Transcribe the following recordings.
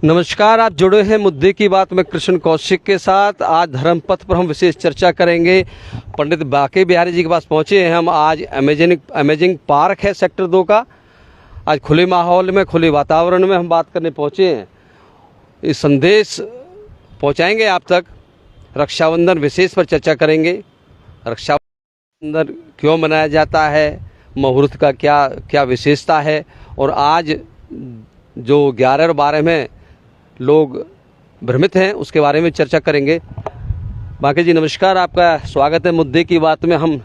नमस्कार, आप जुड़े हैं मुद्दे की बात में कृष्ण कौशिक के साथ। आज धर्मपथ पर हम विशेष चर्चा करेंगे। पंडित बांके बिहारी जी के पास पहुंचे हैं हम। आज अमेजिंग पार्क है सेक्टर 2 का। आज खुले माहौल में, खुले वातावरण में हम बात करने पहुंचे हैं। इस संदेश पहुंचाएंगे आप तक। रक्षाबंधन विशेष पर चर्चा करेंगे। रक्षाबंधन क्यों मनाया जाता है, मुहूर्त का क्या क्या विशेषता है, और आज जो 11 और 12 में लोग भ्रमित हैं उसके बारे में चर्चा करेंगे। बांके जी नमस्कार, आपका स्वागत है मुद्दे की बात में। हम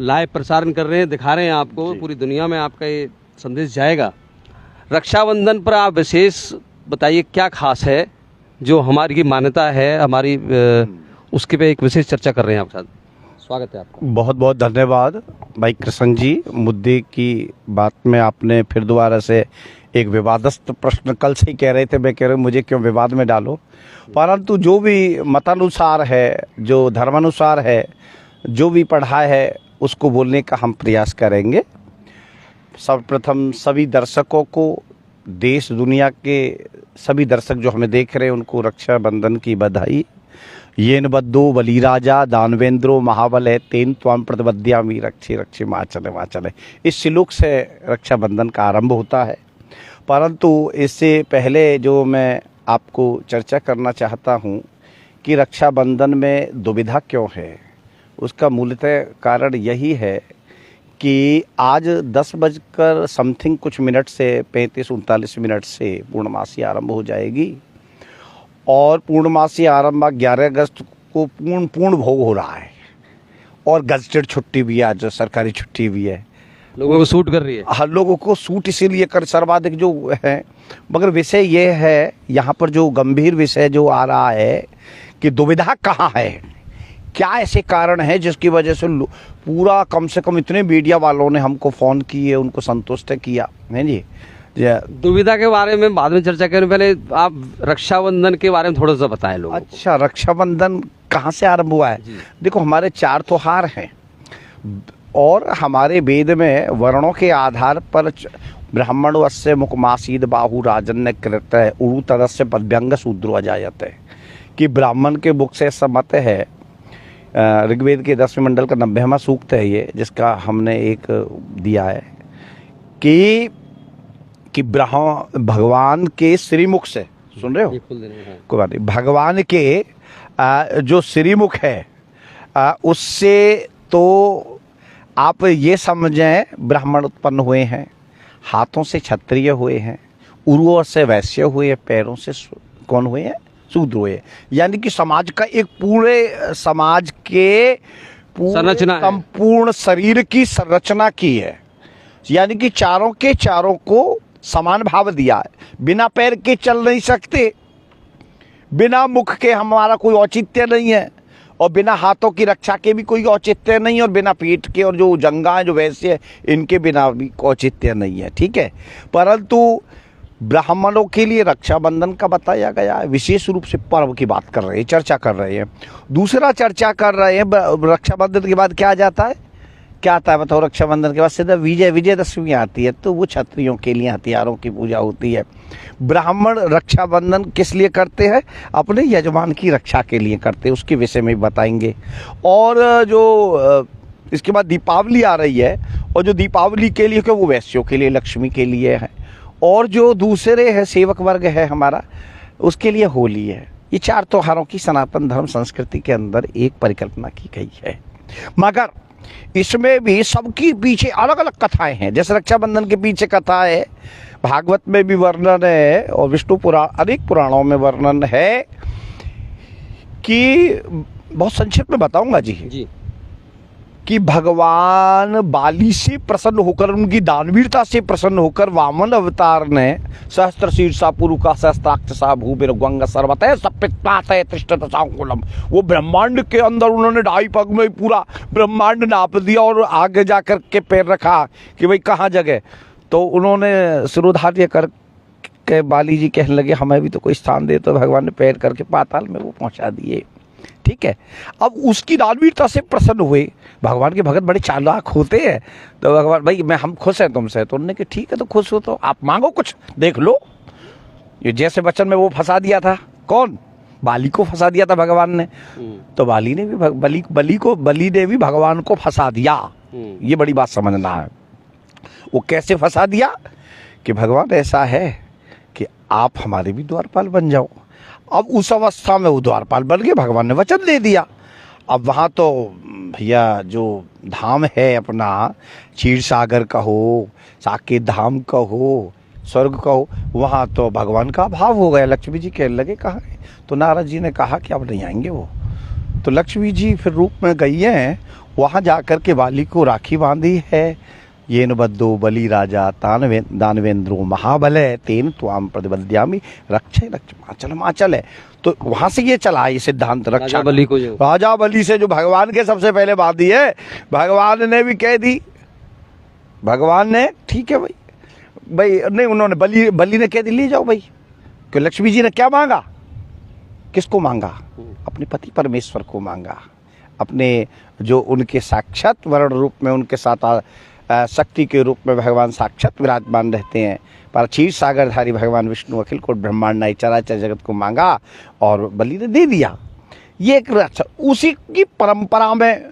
लाइव प्रसारण कर रहे हैं, दिखा रहे हैं आपको, पूरी दुनिया में आपका ये संदेश जाएगा। रक्षाबंधन पर आप विशेष बताइए क्या खास है जो हमारी की मान्यता है, हमारी उसके पे एक विशेष चर्चा कर रहे हैं आपके साथ। स्वागत है आपका। बहुत बहुत धन्यवाद भाई कृष्ण जी। मुद्दे की बात में आपने फिर दोबारा से एक विवादस्थ प्रश्न, कल से ही कह रहे थे, मैं कह रहा हूँ मुझे क्यों विवाद में डालो, परंतु जो भी मतानुसार है, जो धर्मानुसार है, जो भी पढ़ा है उसको बोलने का हम प्रयास करेंगे। सर्वप्रथम सभी दर्शकों को, देश दुनिया के सभी दर्शक जो हमें देख रहे हैं उनको रक्षाबंधन की बधाई। येन बद्धो बलिराजा दानवेंद्रो महाबल तेन त्वाम प्रतिबद्ध्यामि रक्षे रक्षे माचले माचले। इस श्लोक से रक्षाबंधन का आरंभ होता है। परंतु इससे पहले जो मैं आपको चर्चा करना चाहता हूँ कि रक्षाबंधन में दुविधा क्यों है, उसका मूलतः कारण यही है कि आज 10 बजकर समथिंग कुछ मिनट से 35-39 मिनट से पूर्णमासी आरंभ हो जाएगी, और पूर्णमासी आरंभ 11 अगस्त को पूर्ण भोग हो रहा है, और गजटेड छुट्टी भी है, आज सरकारी छुट्टी भी है। लोगों को सूट कर रही है। हाँ, लोगों को सूट इसीलिए कर सर्वाधिक जो है, मगर विषय ये है यहाँ पर जो गंभीर विषय जो आ रहा है कि दुविधा कहाँ है, क्या ऐसे कारण है जिसकी वजह से पूरा, कम से कम इतने मीडिया वालों ने हमको फ़ोन किए, उनको संतुष्ट किया है जी। दुविधा के बारे में बाद में चर्चा करें, पहले आप रक्षाबंधन के बारे में थोड़ा सा बताएं लोगों को। अच्छा, रक्षाबंधन कहाँ से आरंभ हुआ है? देखो, हमारे 4 त्योहार हैं, और हमारे वेद में वर्णों के आधार पर ब्राह्मण वस्य मुखमासीद बाहु राजन्य कृत उरु तदस्य पद्यंग शूद्रो अजायते, कि ब्राह्मण के मुख से सम्मत है। ऋग्वेद के 10वें मंडल का 90वां सूक्त है ये, जिसका हमने एक दिया है कि भगवान के श्रीमुख से, सुन रहे हो, कोई बात नहीं, भगवान के जो श्रीमुख है उससे तो आप ये समझें ब्राह्मण उत्पन्न हुए हैं, हाथों से क्षत्रिय हुए हैं, उरुओं से वैश्य हुए, पैरों से कौन हुए हैं? शूद्र हुए। यानी कि समाज का एक पूरे समाज के संपूर्ण शरीर की संरचना की है। यानी कि चारों के चारों को समान भाव दिया है। बिना पैर के चल नहीं सकते, बिना मुख के हमारा कोई औचित्य नहीं है, और बिना हाथों की रक्षा के भी कोई औचित्य नहीं, और बिना पीठ के और जो जंगा जो वैसे इनके बिना भी औचित्य नहीं है, ठीक है। परंतु ब्राह्मणों के लिए रक्षाबंधन का बताया गया है। विशेष रूप से पर्व की बात कर रहे हैं, चर्चा कर रहे हैं। दूसरा चर्चा कर रहे हैं, रक्षाबंधन के बाद क्या आ जाता है, क्या आता है बताओ? रक्षाबंधन के बाद सीधा विजयदशमी आती है, तो वो क्षत्रियों के लिए हथियारों की पूजा होती है। ब्राह्मण रक्षाबंधन किस लिए करते हैं? अपने यजमान की रक्षा के लिए करते हैं, उसके विषय में बताएंगे। और जो इसके बाद दीपावली आ रही है, और जो दीपावली के लिए वो वैश्यों के लिए, लक्ष्मी के लिए है, और जो दूसरे है सेवक वर्ग है हमारा, उसके लिए होली है। ये 4 त्योहारों की सनातन धर्म संस्कृति के अंदर एक परिकल्पना की गई है, मगर इसमें भी सबकी पीछे अलग अलग कथाएं हैं। जैसे रक्षाबंधन के पीछे कथा है, भागवत में भी वर्णन है, और विष्णु पुराण, अनेक पुराणों में वर्णन है, कि बहुत संक्षिप्त में बताऊंगा जी कि भगवान बाली से प्रसन्न होकर, उनकी दानवीरता से प्रसन्न होकर वामन अवतार ने सहस्त्र शीर्षा पुरुका सहस्त्राक्षसा भूबिरगंग सर्वतः सपित्तातः तिष्ठत सांकुलम, वो ब्रह्मांड के अंदर उन्होंने 2.5 पग में पूरा ब्रह्मांड नाप दिया, और आगे जाकर के पैर रखा कि भाई कहाँ जगह, तो उन्होंने सिरोधार्य कर के बाली जी कहने लगे हमें भी तो कोई स्थान दे, तो भगवान ने पैर करके पाताल में वो पहुँचा दिए, ठीक है। अब उसकी दानवीरता से प्रसन्न हुए। भगवान के भगत बड़े चालाक होते हैं, तो भगवान भाई हम खुश हैं तुमसे, तो उन्होंने कहा ठीक है, तो खुश हो तो आप मांगो कुछ, देख लो ये जैसे वचन में वो फंसा दिया था, कौन? बाली को फंसा दिया था भगवान ने, तो बाली ने भी बलि ने भी भगवान को फंसा दिया। ये बड़ी बात समझना है। वो कैसे फंसा दिया कि भगवान ऐसा है कि आप हमारे भी द्वारपाल बन जाओ। अब उस अवस्था में वो द्वारपाल बन गए, भगवान ने वचन दे दिया। अब वहाँ तो भैया जो धाम है अपना, क्षीर सागर का हो, साकेत धाम का हो, स्वर्ग का हो, वहाँ तो भगवान का अभाव हो गया। लक्ष्मी जी कहने लगे कहाँ है, तो नारद जी ने कहा कि अब नहीं आएंगे वो। तो लक्ष्मी जी फिर रूप में गई हैं, वहाँ जाकर के बाली को राखी बांधी है। येन बद्धो बलि राजा दानवेंद्रो महाबलय तेन त्वाम प्रतिबद्ध्यामि रक्षे रक्षमाचल माचल है। तो वहां से ये चला ये सिद्धांत रक्षा बलि को जो राजा बलि से जो भगवान के सबसे पहले बांधी है, भगवान ने भी कह दी। भगवान ने ठीक है भाई नहीं, उन्होंने बलि ने कह दी ले जाओ भाई। कि लक्ष्मी जी ने क्या मांगा, किसको मांगा? अपने पति परमेश्वर को मांगा, अपने जो उनके साक्षात वर्ण रूप में उनके साथ शक्ति के रूप में भगवान साक्षात विराजमान रहते हैं, पर क्षीर सागरधारी भगवान विष्णु अखिल कोटि ब्रह्मांड चराचर जगत को मांगा और बलि ने दे दिया। ये एक उसी की परंपरा में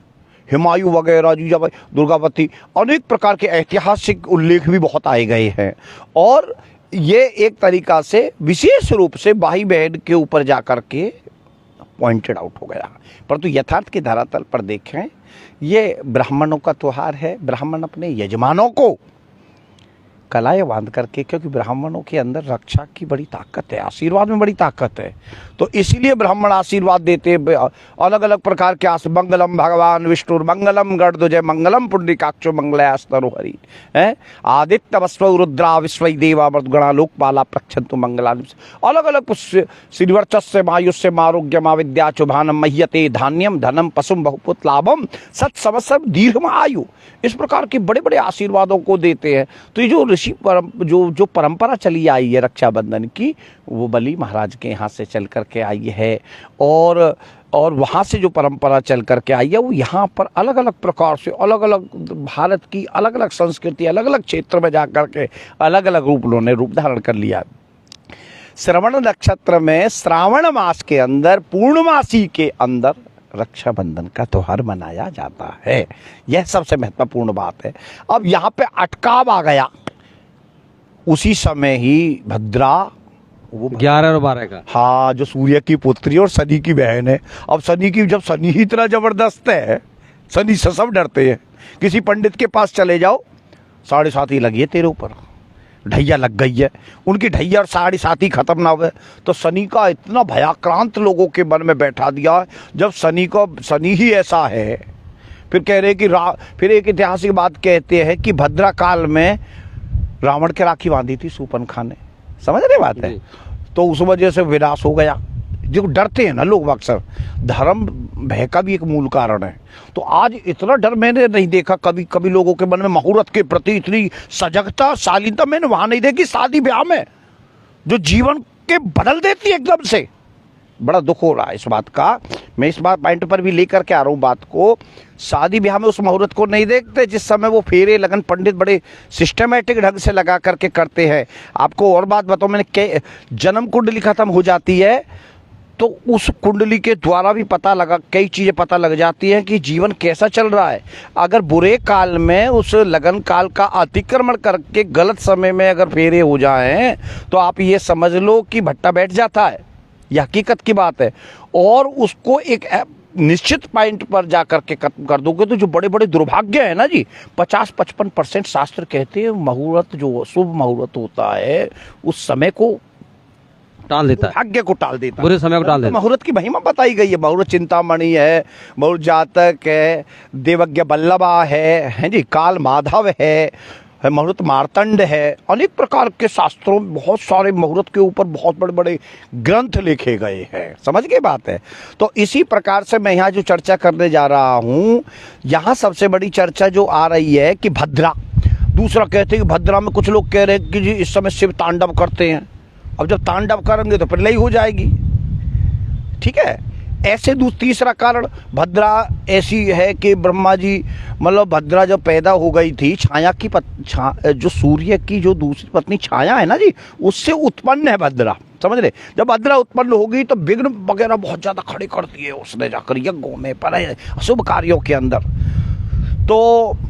हुमायूं वगैरह जीजाबाई, दुर्गावती, अनेक प्रकार के ऐतिहासिक उल्लेख भी बहुत आए गए हैं। और ये एक तरीका से विशेष रूप से भाई बहन के ऊपर जाकर के पॉइंटेड आउट हो गया। परंतु यथार्थ के धरातल पर देखें, ये ब्राह्मणों का त्योहार है। ब्राह्मण अपने यजमानों को कलाएं बांध करके, क्योंकि ब्राह्मणों के अंदर रक्षा की बड़ी ताकत है, आशीर्वाद में बड़ी ताकत है, तो इसीलिए ब्राह्मण आशीर्वाद देते हैं अलग अलग प्रकार के मंगलम भगवान विष्णु मंगलम गणध्वज मंगलम पुंडरीकाक्षो मंगलास्तनो हरि है आदित्य वस्व रुद्रा विश्व देवा मृदगणा लोकपाला प्रक्षन्तु मंगलानि। अलग अलग श्रीवर्चस्य मायुष्य आरोग्यम विद्या चुभानम मह्यते धान्यम धनम पशुम बहुपुत लाभम सत संवत्सर दीर्घम आयु, इस प्रकार के बड़े बड़े आशीर्वादों को देते हैं। तो ये जो ऋषि जो परंपरा चली आई है रक्षाबंधन की, वो बलि महाराज के यहाँ से चल करके आई है। और वहाँ से जो परंपरा चल करके आई है, वो यहाँ पर अलग अलग प्रकार से अलग अलग भारत की अलग अलग संस्कृति अलग अलग क्षेत्र में जा करके अलग अलग रूप धारण कर लिया। श्रवण नक्षत्र में श्रावण मास के अंदर पूर्णमासी के अंदर रक्षाबंधन का त्योहार मनाया जाता है। यह सबसे महत्वपूर्ण बात है। अब यहाँ पे अटकाव आ गया, उसी समय ही भद्रा वो 11 और 12 का, हाँ, जो सूर्य की पुत्री और शनि की बहन है। अब शनि ही इतना जबरदस्त है, शनि से सब डरते हैं। किसी पंडित के पास चले जाओ, 7.5 लगी है तेरे ऊपर, ढैया लग गई है। उनकी ढैया और 7.5 खत्म ना हुए तो शनि का इतना भयाक्रांत लोगों के मन में बैठा दिया। जब शनि ही ऐसा है, फिर कह रहे कि फिर एक ऐतिहासिक बात कहते हैं कि भद्रा काल में रावण के राखी बांधी थी शूर्पणखा ने, समझ रहे बात है, तो उस वजह से विनाश हो गया। जो डरते हैं ना लोग अक्सर, धर्म भय का भी एक मूल कारण है। तो आज इतना डर मैंने नहीं देखा कभी लोगों के मन में मुहूर्त के प्रति इतनी सजगता शालीनता मैंने वहां नहीं देखी। शादी ब्याह में जो जीवन के बदल देती है एकदम से, बड़ा दुख हो रहा है इस बात का। मैं इस बात पॉइंट पर भी लेकर के आ रहा हूँ बात को। शादी ब्याह में उस मुहूर्त को नहीं देखते जिस समय वो फेरे लगन पंडित बड़े सिस्टमेटिक ढंग से लगा करके करते हैं। आपको और बात बताऊँ, मैंने जन्म कुंडली खत्म हो जाती है तो उस कुंडली के द्वारा भी कई चीज़ें पता लग जाती हैं कि जीवन कैसा चल रहा है। अगर बुरे काल में उस लगन काल का अतिक्रमण करके गलत समय में अगर फेरे हो जाएं तो आप ये समझ लो कि भट्टा बैठ जाता है, यह हकीकत की बात है। और उसको एक निश्चित पॉइंट पर जा करके खत्म कर दोगे तो जो बड़े बड़े दुर्भाग्य है ना जी, 50-55% शास्त्र कहते हैं मुहूर्त जो शुभ मुहूर्त होता है उस समय को टाल देता है, भाग्य को टाल देता है, बुरे समय को टाल देता है। मुहूर्त की महिमा बताई गई है। मुहूर्त चिंतामणि है, मुहूर्त जातक है, देवज्ञ बल्लभा है जी, काल माधव है, मुहूर्त मार्तंड है। अनेक प्रकार के शास्त्रों में बहुत सारे मुहूर्त के ऊपर बहुत बड़े बड़े ग्रंथ लिखे गए हैं, समझ के बात है। तो इसी प्रकार से मैं यहाँ जो चर्चा करने जा रहा हूँ, यहाँ सबसे बड़ी चर्चा जो आ रही है कि भद्रा, दूसरा कहते हैं कि भद्रा में कुछ लोग कह रहे हैं कि जी इस समय शिव तांडव करते हैं। अब जब तांडव करेंगे तो प्रलय हो जाएगी, ठीक है। ऐसे तीसरा कारण भद्रा ऐसी है कि ब्रह्मा जी मतलब भद्रा जब पैदा हो गई थी छाया की जो सूर्य की जो दूसरी पत्नी छाया है ना जी, उससे उत्पन्न है भद्रा, समझ रहे। जब भद्रा उत्पन्न होगी तो विघ्न वगैरह बहुत ज्यादा खड़े करती है उसने जाकर यज्ञों में पर शुभ कार्यों के अंदर। तो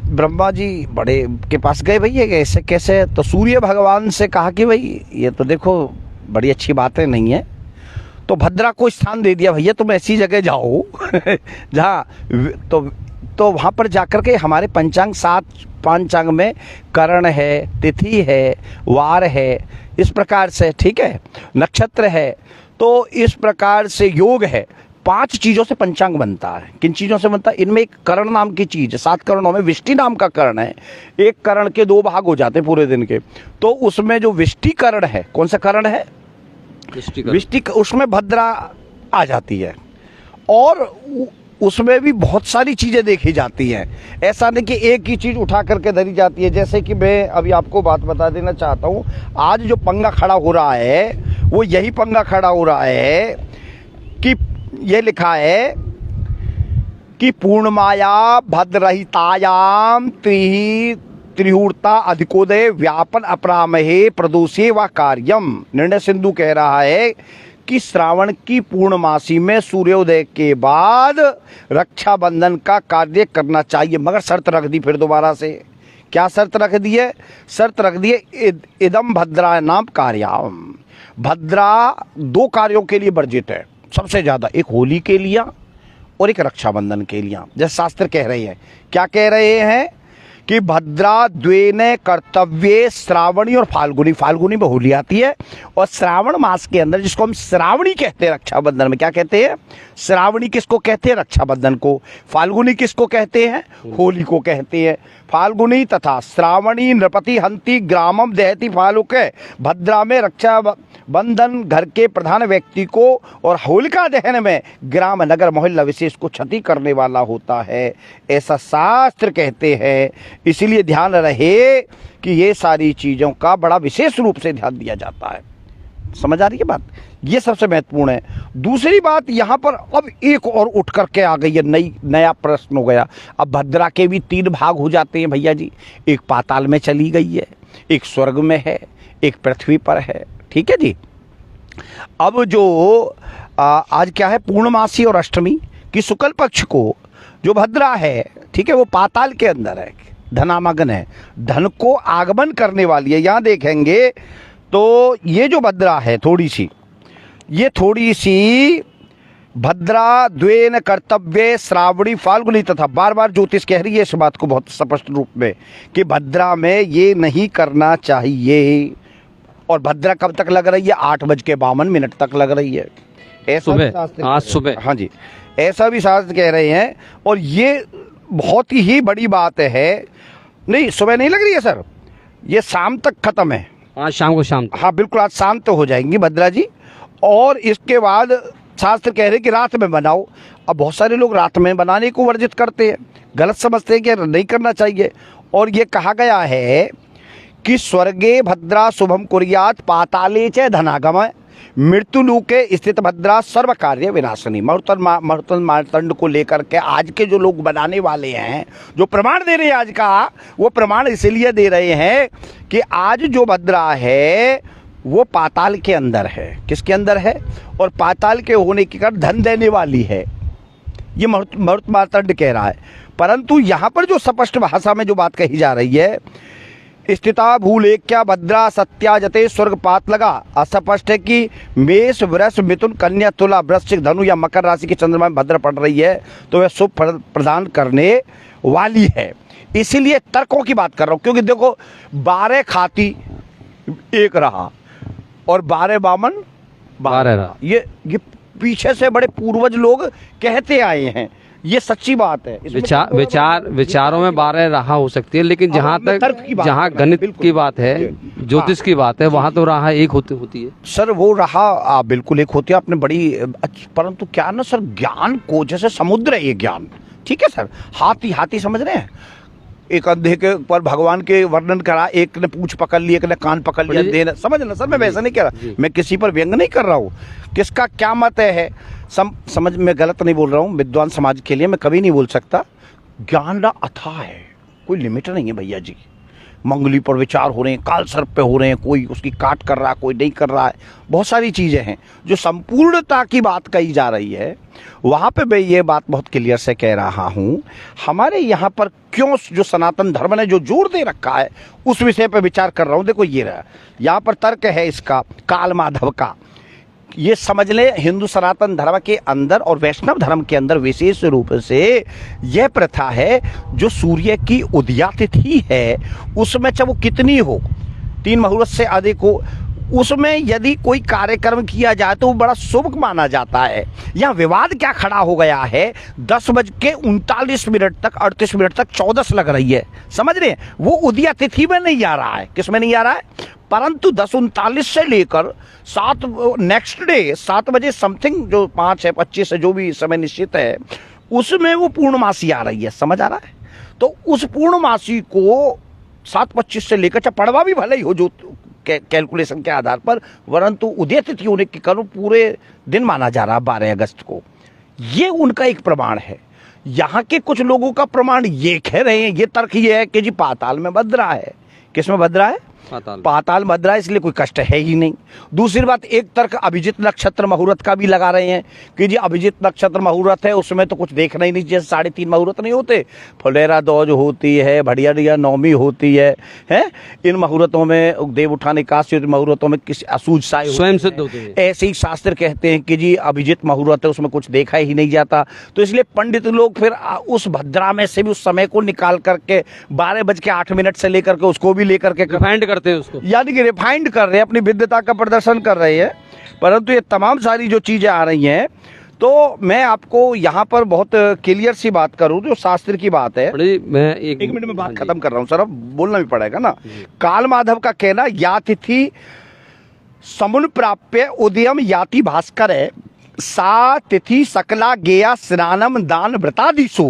ब्रह्मा जी बड़े के पास गए, भैया ऐसे कैसे, तो सूर्य भगवान से कहा कि भाई ये तो देखो बड़ी अच्छी बातें नहीं है, तो भद्रा को स्थान दे दिया, भैया तुम ऐसी जगह जाओ जहाँ तो वहाँ पर जाकर के हमारे पंचांग 7 पंचांग में करण है, तिथि है, वार है, इस प्रकार से, ठीक है, नक्षत्र है, तो इस प्रकार से योग है। 5 चीज़ों से पंचांग बनता है। किन चीज़ों से बनता है? इनमें एक करण नाम की चीज़ है, 7 करणों में विष्टि नाम का करण है। एक करण के 2 भाग हो जाते हैं पूरे दिन के, तो उसमें जो विष्टि करण है, कौन सा करण है? विष्टि, उसमें भद्रा आ जाती है और उसमें भी बहुत सारी चीज़ें देखी जाती हैं। ऐसा नहीं कि एक ही चीज़ उठा करके धरी जाती है। जैसे कि मैं अभी आपको बात बता देना चाहता हूँ, आज जो पंगा खड़ा हो रहा है वो यही पंगा खड़ा हो रहा है कि ये लिखा है कि पूर्णमाया भद्रहितायाम त्रिहूर्ता अधिकोदय व्यापन अपरामहे प्रदोषे व कार्यम। निर्णय सिंधु कह रहा है कि श्रावण की पूर्णमासी में सूर्योदय के बाद रक्षाबंधन का कार्य करना चाहिए, मगर शर्त रख दी फिर दोबारा से। क्या शर्त रख दी है? शर्त रख दी है इदम भद्रा नाम कार्याम। भद्रा 2 कार्यों के लिए वर्जित है सबसे ज्यादा, एक होली के लिए और एक रक्षाबंधन के लिए। जैसे शास्त्र कह रहे हैं, क्या कह रहे हैं कि भद्रा द्वेने कर्तव्ये श्रावणी और फाल्गुनी। फाल्गुनी में होली आती है और श्रावण मास के अंदर जिसको हम श्रावणी कहते हैं, रक्षाबंधन में क्या कहते हैं? श्रावणी किसको कहते हैं? रक्षाबंधन को। फाल्गुनी किसको कहते हैं? होली को कहते हैं। फाल्गुनी तथा श्रावणी नृपति हंति ग्रामम दहति फालुके। भद्रा में रक्षा बंधन घर के प्रधान व्यक्ति को और होलिका दहन में ग्राम नगर मोहल्ला विशेष को क्षति करने वाला होता है, ऐसा शास्त्र कहते हैं। इसलिए ध्यान रहे कि ये सारी चीज़ों का बड़ा विशेष रूप से ध्यान दिया जाता है। समझ आ रही है बात? ये सबसे महत्वपूर्ण है। दूसरी बात यहाँ पर अब एक और उठ करके आ गई है, नया प्रश्न हो गया। अब भद्रा के भी 3 भाग हो जाते हैं भैया जी। एक पाताल में चली गई है, एक स्वर्ग में है, एक पृथ्वी पर है, ठीक है जी। अब जो आज क्या है, पूर्णमासी और अष्टमी की शुक्ल पक्ष को जो भद्रा है, ठीक है, वो पाताल के अंदर है, धनामग्न है, धन को आगमन करने वाली है। यहाँ देखेंगे तो ये जो भद्रा है ये थोड़ी सी भद्रा द्वेन कर्तव्य श्रावणी फाल्गुनी तथा बार ज्योतिष कह रही है इस बात को बहुत स्पष्ट रूप में कि भद्रा में ये नहीं करना चाहिए। और भद्रा कब तक लग रही है? 8:52 तक लग रही है, ऐसा आज सुबह। हाँ जी, ऐसा भी शास्त्र कह रहे हैं। और ये बहुत ही बड़ी बात है। नहीं, सुबह नहीं लग रही है सर, ये शाम तक खत्म है, आज शाम को। शाम हाँ बिल्कुल, आज शाम तो हो जाएंगी भद्रा जी। और इसके बाद शास्त्र कह रहे हैं कि रात में बनाओ। अब बहुत सारे लोग रात में बनाने को वर्जित करते हैं, गलत समझते हैं कि नहीं करना चाहिए। और ये कहा गया है कि स्वर्गे भद्रा शुभम कुर्यात पाताले च धनागमय मृत्युलोके स्थित भद्रा सर्व कार्य विनाशिनी। मरुतन मार्तंड को लेकर के आज के जो लोग बनाने वाले हैं, जो प्रमाण दे रहे हैं आज का, वो प्रमाण इसलिए दे रहे हैं कि आज जो भद्रा है वो पाताल के अंदर है। किसके अंदर है? और पाताल के होने के कारण धन देने वाली है, ये मरुत मार्तंड कह रहा है। परंतु यहाँ पर जो स्पष्ट भाषा में जो बात कही जा रही है, स्थिता भूलेख्या भद्रा सत्याजते स्वर्ग पात लगा। अस्पष्ट है कि मेष वृष मिथुन कन्या तुला वृश्चिक धनु या मकर राशि के चंद्रमा में भद्र पड़ रही है तो वह शुभ प्रदान करने वाली है। इसीलिए तर्कों की बात कर रहा हूँ, क्योंकि देखो 12 खाती 1 रहा और 12 बामन 12 रहा। ये पीछे से बड़े पूर्वज लोग कहते आए हैं, ये सच्ची बात है। विचारों में 12 राह हो सकती है, लेकिन जहाँ गणित की बात है, ज्योतिष की बात है, वहाँ तो राह एक होती है सर। वो राह बिल्कुल एक होती है। आपने बड़ी, परंतु क्या ना सर, ज्ञान को जैसे समुद्र है ये ज्ञान, ठीक है सर। हाथी समझ रहे हैं, एक अंधे के पर भगवान के वर्णन करा, एक ने पूंछ पकड़ ली, एक ने कान पकड़ लिया, देना, समझ ना सर। मैं वैसा नहीं कह रहा, मैं किसी पर व्यंग नहीं कर रहा हूँ। किसका क्या मत है समझ में गलत नहीं बोल रहा हूँ, विद्वान समाज के लिए मैं कभी नहीं बोल सकता। ज्ञान अथाह है, कोई लिमिट नहीं है भैया जी। मंगली पर विचार हो रहे हैं, काल सर्प पे हो रहे हैं, कोई उसकी काट कर रहा है, कोई नहीं कर रहा है, बहुत सारी चीज़ें हैं। जो संपूर्णता की बात कही जा रही है वहाँ पे मैं ये बात बहुत क्लियर से कह रहा हूँ, हमारे यहाँ पर क्यों जो सनातन धर्म ने जो जोर दे रखा है उस विषय पर विचार कर रहा हूँ। देखो ये रहा, यहाँ पर तर्क है इसका काल माधव का। ये समझ लें, हिंदू सनातन धर्म के अंदर और वैष्णव धर्म के अंदर विशेष रूप से यह प्रथा है, जो सूर्य की उदया तिथि है उसमें चाहे वो कितनी हो, 3 मुहूर्त से अधिक हो, उसमें यदि कोई कार्यक्रम किया जाए तो वो बड़ा शुभ माना जाता है। यहाँ विवाद क्या खड़ा हो गया है, 10:39 तक 38 मिनट तक 14 लग रही है, समझ रहे हैं, वो उदया तिथि में नहीं आ रहा है। किस में नहीं आ रहा है? परंतु 10:39 से लेकर 7 नेक्स्ट डे 7 बजे समथिंग, जो 5 है 25 है, जो भी समय निश्चित है, उसमें वो पूर्णमासी आ रही है। समझ आ रहा है? तो उस पूर्णमासी को 7:25 से लेकर, चाहे पड़वा भी भले ही हो जो कैलकुलेशन के आधार पर, परंतु उदय तिथि होने के कारण पूरे दिन माना जा रहा है 12 अगस्त को। ये उनका एक प्रमाण है। यहाँ के कुछ लोगों का प्रमाण ये कह रहे हैं, ये तर्क ये है कि जी पाताल में बध रहा है। किस में बध रहा है? पाताल बध रहा है, इसलिए कोई कष्ट है ही नहीं। दूसरी बात, एक तर्क अभिजित नक्षत्र मुहूर्त का भी लगा रहे हैं कि जी अभिजित नक्षत्र मुहूर्त है, उसमें तो कुछ देखना ही नहीं, जैसे 3.5 मुहूर्त नहीं होते, फुलेरा दौज होती है, भड़िया नौमी होती है, इन मुहूर्तों में देव उठान एकादशी मुहूर्तों में किसी असूझ साय स्वयं सिद्ध होते हैं। ऐसे ही शास्त्र कहते हैं कि जी अभिजित मुहूर्त है, उसमें कुछ देखा ही नहीं जाता। तो इसलिए पंडित लोग फिर उस भद्रा में से भी उस समय को निकाल करके 12:08 से लेकर के उसको भी लेकर के रिफाइंड करते हैं उसको, यानी कि रिफाइंड कर रहे हैं, अपनी विद्वता का प्रदर्शन कर रहे हैं। परंतु ये तमाम सारी जो चीजें आ रही हैं, तो मैं आपको यहाँ पर बहुत क्लियर सी बात करूं, जो शास्त्र की बात है। मैं एक मिनट में बात खत्म कर रहा हूं सर, अब बोलना भी पड़ेगा ना। काल माधव का कहना, या तिथि समुन प्राप्य उदयम याति भास्कर है, सा तिथि सकला गेया स्नानम दान व्रतादिषु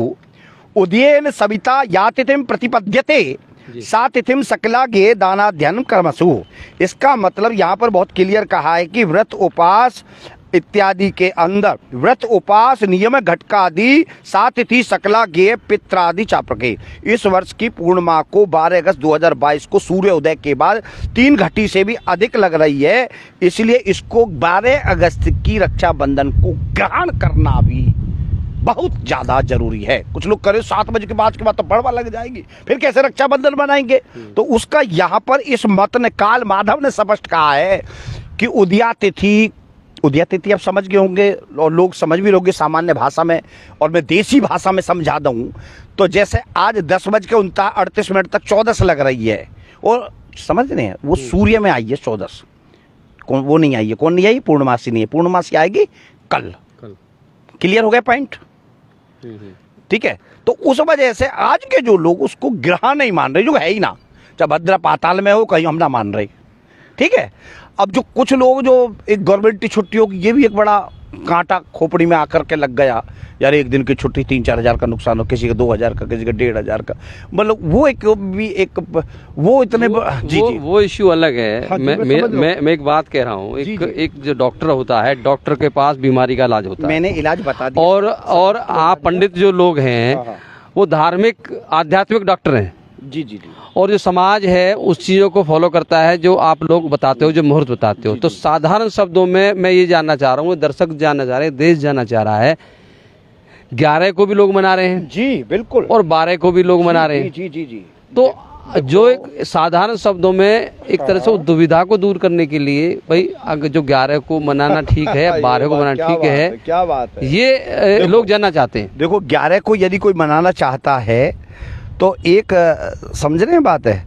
उदयन सविता या तिथिम प्रतिपद्यते सा तिथिम सकला गे दानाध्ययन कर्मसु। इसका मतलब यहाँ पर बहुत क्लियर कहा है कि व्रत उपास इत्यादि के अंदर, व्रत उपास नियम घटकादि सा तिथि सकला गे पित्रादि चाप्रके। इस वर्ष की पूर्णिमा को 12 अगस्त 2022 को सूर्योदय के बाद 3 घटी से भी अधिक लग रही है, इसलिए इसको 12 अगस्त की रक्षाबंधन को ग्रहण करना भी बहुत ज्यादा जरूरी है। कुछ लोग करें 7 बजे के बाद तो पड़वा लग जाएगी, फिर कैसे रक्षाबंधन बनाएंगे? तो उसका यहाँ पर इस मत ने, काल माधव ने स्पष्ट कहा है कि उदया तिथि आप समझ गए होंगे और लोग समझ भी लोगे सामान्य भाषा में, और मैं देसी भाषा में समझा दूं तो जैसे आज 10:38 तक 14 लग रही है, और समझ रहे हैं वो सूर्य में आई है 14, वो नहीं आई है। कौन नहीं आई? पूर्णमासी नहीं है, पूर्णमासी आएगी कल। क्लियर हो गया पॉइंट? ठीक है। तो उस वजह से आज के जो लोग उसको ग्रहण नहीं मान रहे, जो है ही ना, चाहे भद्रा पाताल में हो, कहीं हम ना मान रहे, ठीक है। अब जो कुछ लोग, जो एक गवर्नमेंट की छुट्टी होगी, ये भी एक बड़ा कांटा खोपड़ी में आकर के लग गया, यार एक दिन की छुट्टी 3-4 हज़ार का नुकसान हो, किसी का 2,000 का, किसी का 1,500 का, मतलब वो एक भी एक वो इतने वो इश्यू अलग है। हाँ, मैं एक बात कह रहा हूँ, एक जो डॉक्टर होता है, डॉक्टर के पास बीमारी का इलाज होता है, मैंने इलाज बता दिया। और आप पंडित जो लोग हैं वो धार्मिक आध्यात्मिक डॉक्टर हैं। जी। और जो समाज है उस चीज़ों को फॉलो करता है जो आप लोग बताते हो, जो मुहूर्त बताते हो। तो साधारण शब्दों में मैं ये जानना चाह रहा हूँ, दर्शक जानना चाह रहे हैं, देश जानना चाह रहा है, 11 को भी लोग मना रहे हैं जी बिल्कुल, और 12 को भी लोग मना रहे हैं। जी। तो जो एक साधारण शब्दों में एक तरह से दुविधा को दूर करने के लिए, भाई अगर जो 11 को मनाना ठीक है, 12 को मनाना ठीक है, क्या बात है, ये लोग जानना चाहते हैं। देखो 11 को यदि कोई मनाना चाहता है तो एक समझ रहे हैं बात है,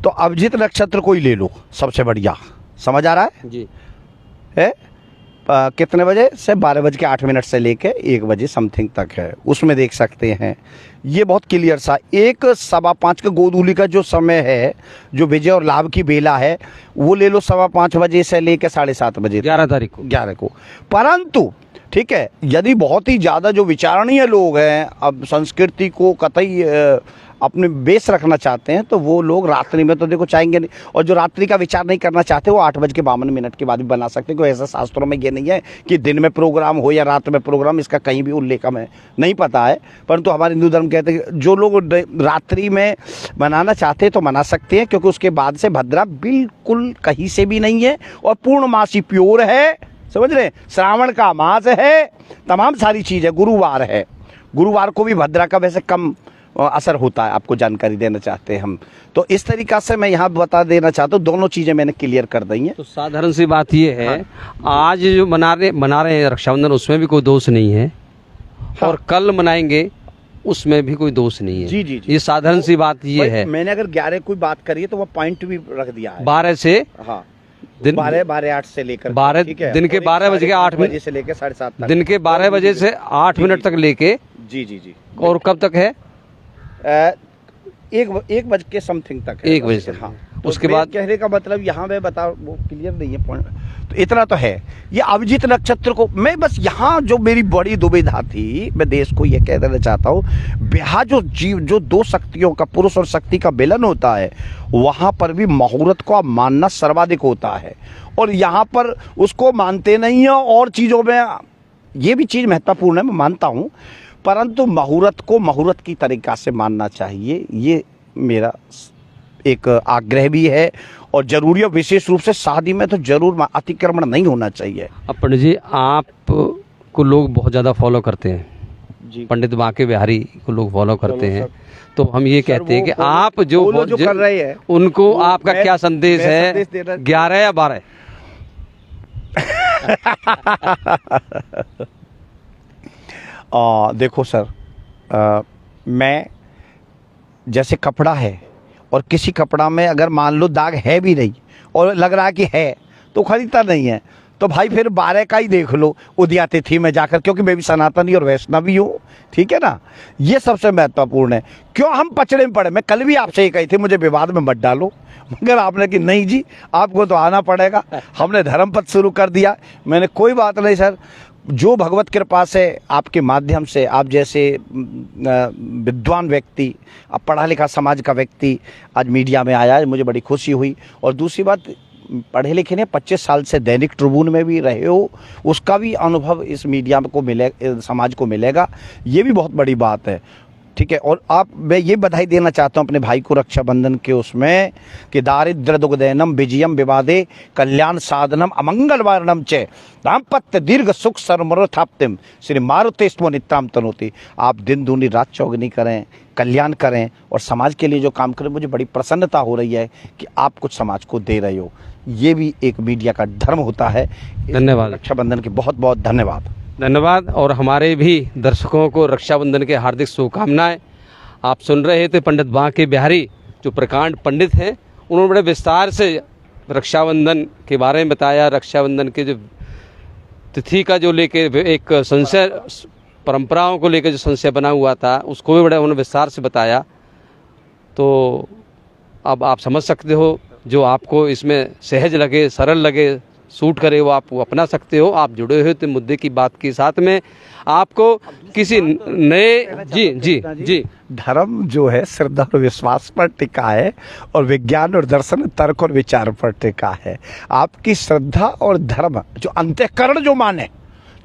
तो अभिजित नक्षत्र को ही ले लो, सबसे बढ़िया। समझ आ रहा है जी? है कितने बजे से? 12:08 से लेके 1 बजे समथिंग तक है, उसमें देख सकते हैं। ये बहुत क्लियर सा 1:15 का गोधूली का जो समय है, जो विजय और लाभ की बेला है, वो ले लो 5:15 बजे से लेके 7:30 बजे, 11 तारीख को, 11 को। परंतु ठीक है, यदि बहुत ही ज़्यादा जो विचारणीय लोग हैं, अब संस्कृति को कतई अपने बेस रखना चाहते हैं तो वो लोग रात्रि में तो देखो चाहेंगे नहीं, और जो रात्रि का विचार नहीं करना चाहते वो 8:52 के बाद भी बना सकते हैं। कोई ऐसा शास्त्रों में ये नहीं है कि दिन में प्रोग्राम हो या रात में प्रोग्राम, इसका कहीं भी उल्लेख हमें नहीं पता है। परंतु हमारे हिंदू धर्म कहते हैं जो लोग रात्रि में मनाना चाहते हैं तो मना सकते हैं, क्योंकि उसके बाद से भद्रा बिल्कुल कहीं से भी नहीं है और पूर्णमासी प्योर है, समझ रहे, श्रावण का मास है, तमाम सारी चीज़ है। गुरुवार है, गुरुवार को भी भद्रा का वैसे कम असर होता है, आपको जानकारी देना चाहते हैं हम। तो इस तरीक़ा से मैं यहाँ बता देना चाहता हूँ, दोनों चीज़ें मैंने क्लियर कर दी हैं। तो साधारण सी बात ये है, आज जो मना रहे हैं रक्षाबंधन, उसमें भी कोई दोष नहीं है, और कल मनाएंगे उसमें भी कोई दोष नहीं है। जी जी जी, ये साधारण सी बात ये है। मैंने अगर 11 कोई बात करी है तो वो पॉइंट भी रख दिया है। 12 से हाँ, दिन 12:08 से लेकर 12 ठीक है, दिन के 12 बज के 8 बजे मिनट से लेकर 7:30 तक, दिन के 12 बजे से 8 मिनट तक लेके, जी जी जी, और कब तक है? 1 बज के समथिंग तक है। 1 बजे से, हाँ। तो उसके मेरे बाद कहने का मतलब यहाँ मैं बता, वो क्लियर नहीं है पॉइंट, तो इतना तो है। ये अभिजीत नक्षत्र को मैं बस यहाँ जो मेरी बड़ी दुविधा थी, मैं देश को ये कह देना चाहता हूँ, ब्याह जो दो शक्तियों का, पुरुष और शक्ति का मिलन होता है, वहाँ पर भी मुहूर्त को मानना सर्वाधिक होता है, और यहाँ पर उसको मानते नहीं है। और चीज़ों में ये भी चीज़ महत्वपूर्ण है, मैं मानता हूँ, परंतु मुहूर्त को मुहूर्त की तरीक़ा से मानना चाहिए, ये मेरा एक आग्रह भी है। और जरूरी है, विशेष रूप से शादी में तो जरूर अतिक्रमण नहीं होना चाहिए। अब पंडित जी, आप को लोग बहुत ज़्यादा फॉलो करते हैं जी, पंडित बांके बिहारी को लोग फॉलो करते हैं, तो हम ये कहते हैं कि आप जो कर रहे हैं उनको आपका क्या संदेश है? 11 या 12? देखो सर, मैं जैसे कपड़ा है, और किसी कपड़ा में अगर मान लो दाग है भी नहीं और लग रहा है कि है, तो खरीदता नहीं है, तो भाई फिर 12 का ही देख लो उदया तिथि में जाकर, क्योंकि मैं भी सनातनी और वैष्णवी हूँ, ठीक है ना। ये सबसे महत्वपूर्ण है। क्यों हम पचड़े में पड़े? मैं कल भी आपसे ये कही थी मुझे विवाद में मत डालो, मगर आपने कि नहीं जी आपको तो आना पड़ेगा, हमने धर्म पथ शुरू कर दिया। मैंने कोई बात नहीं सर, जो भगवत कृपा से आपके माध्यम से, आप जैसे विद्वान व्यक्ति, अब पढ़ा लिखा समाज का व्यक्ति आज मीडिया में आया है, मुझे बड़ी खुशी हुई। और दूसरी बात, पढ़े लिखे ने 25 साल से दैनिक ट्रिब्यून में भी रहे हो, उसका भी अनुभव इस मीडिया को समाज को मिलेगा, ये भी बहुत बड़ी बात है, ठीक है। और मैं ये बधाई देना चाहता हूँ अपने भाई को रक्षाबंधन के उसमें कि दारिद्र्य दुग्धैनम विजयम विवादे कल्याण साधनम अमंगल वारणम च दाम्पत्य दीर्घ सुख सर्वमरोथाप्तिम श्री मारुते स्मो नित्याम तनोति। आप दिन दूनी रात चौगनी करें, कल्याण करें और समाज के लिए जो काम करें। मुझे बड़ी प्रसन्नता हो रही है कि आप कुछ समाज को दे रहे हो, ये भी एक मीडिया का धर्म होता है। धन्यवाद। रक्षाबंधन के बहुत बहुत धन्यवाद। धन्यवाद। और हमारे भी दर्शकों को रक्षाबंधन के हार्दिक शुभकामनाएं। आप सुन रहे थे पंडित बांके बिहारी जो प्रकांड पंडित हैं, उन्होंने बड़े विस्तार से रक्षाबंधन के बारे में बताया। रक्षाबंधन के जो तिथि का जो लेके एक संशय, परंपराओं को लेकर जो संशय बना हुआ था, उसको भी बड़े उन्होंने विस्तार से बताया। तो अब आप समझ सकते हो, जो आपको इसमें सहज लगे, सरल लगे, सूट करे, वो आप अपना सकते हो। आप जुड़े हुए थे मुद्दे की बात के साथ में। आपको किसी नए जी धर्म जो है श्रद्धा और विश्वास पर टिका है, और विज्ञान और दर्शन, तर्क और विचार पर टिका है। आपकी श्रद्धा और धर्म जो अंतःकरण जो माने,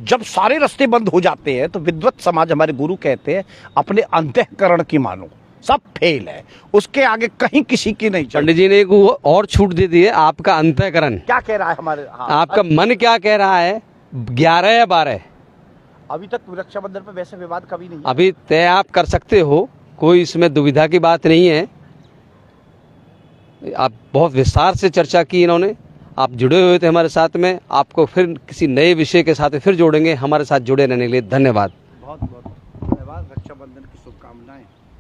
जब सारे रास्ते बंद हो जाते हैं तो विद्वत समाज, हमारे गुरु कहते हैं अपने अंतःकरण की मानो, सब फेल है, उसके आगे कहीं किसी की नहीं। पंडित जी ने एक और छूट दे दी है, आपका अंतःकरण क्या कह रहा है हमारे, आपका मन क्या कह रहा है? 11 या 12? अभी तक रक्षाबंधन पे वैसे विवाद कभी नहीं है। अभी तय आप कर सकते हो, कोई इसमें दुविधा की बात नहीं है। आप बहुत विस्तार से चर्चा की इन्होंने, आप जुड़े हुए थे हमारे साथ में। आपको फिर किसी नए विषय के साथ फिर जोड़ेंगे। हमारे साथ जुड़े रहने के लिए धन्यवाद। बहुत बहुत धन्यवाद। रक्षाबंधन की शुभकामनाएं।